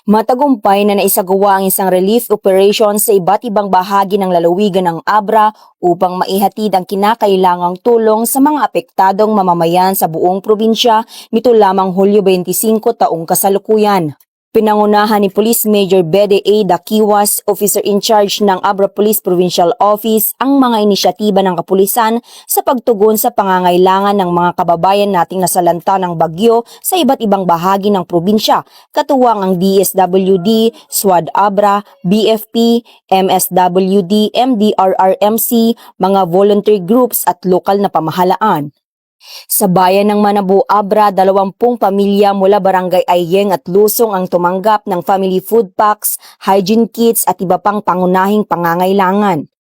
Matagumpay na naisagawa ang isang relief operation sa iba't ibang bahagi ng lalawigan ng Abra upang maihatid ang kinakailangang tulong sa mga apektadong mamamayan sa buong probinsya nito lamang Hulyo 25 taong kasalukuyan. Pinangunahan ni Police Major Bede A. Dakiwas, Officer in Charge ng Abra Police Provincial Office, ang mga inisyatiba ng kapulisan sa pagtugon sa pangangailangan ng mga kababayan nating nasalanta ng bagyo sa iba't ibang bahagi ng probinsya, katuwang ang DSWD, SWAD Abra, BFP, MSWD, MDRRMC, mga volunteer groups at lokal na pamahalaan. Sa bayan ng Manabu, Abra, 20 pamilya mula Barangay Ayeng at Lusong ang tumanggap ng family food packs, hygiene kits at iba pang pangunahing pangangailangan.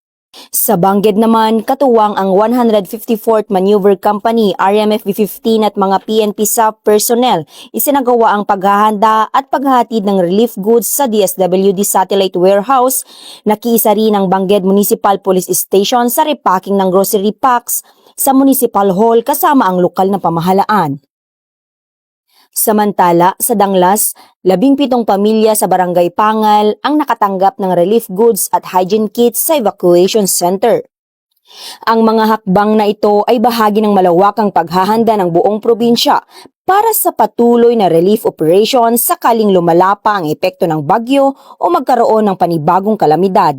Sa Bangged naman, katuwang ang 154th Maneuver Company, RMF B-15 at mga PNP SAF personnel, isinagawa ang paghahanda at paghahatid ng relief goods sa DSWD Satellite Warehouse. Nakiisa rin ang Bangged Municipal Police Station sa repacking ng grocery packs sa Municipal Hall kasama ang lokal na pamahalaan. Samantala, sa Danglas, 17 pamilya sa Barangay Pangal ang nakatanggap ng relief goods at hygiene kits sa evacuation center. Ang mga hakbang na ito ay bahagi ng malawakang paghahanda ng buong probinsya para sa patuloy na relief operation sakaling lumala pa ang epekto ng bagyo o magkaroon ng panibagong kalamidad.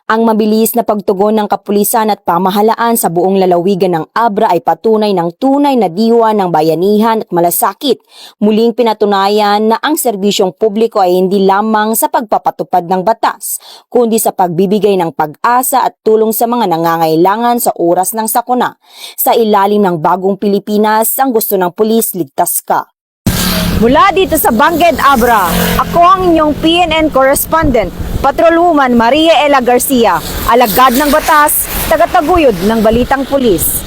Ang mabilis na pagtugon ng kapulisan at pamahalaan sa buong lalawigan ng Abra ay patunay ng tunay na diwa ng bayanihan at malasakit. Muling pinatunayan na ang serbisyong publiko ay hindi lamang sa pagpapatupad ng batas, kundi sa pagbibigay ng pag-asa at tulong sa mga nangangailangan sa oras ng sakuna. Sa ilalim ng bagong Pilipinas, ang gusto ng pulis, ligtas ka. Mula dito sa Bangged, Abra, ako ang inyong PNN correspondent, Patrolwoman Maria Ella Garcia, alagad ng batas, tagataguyod ng Balitang Pulis.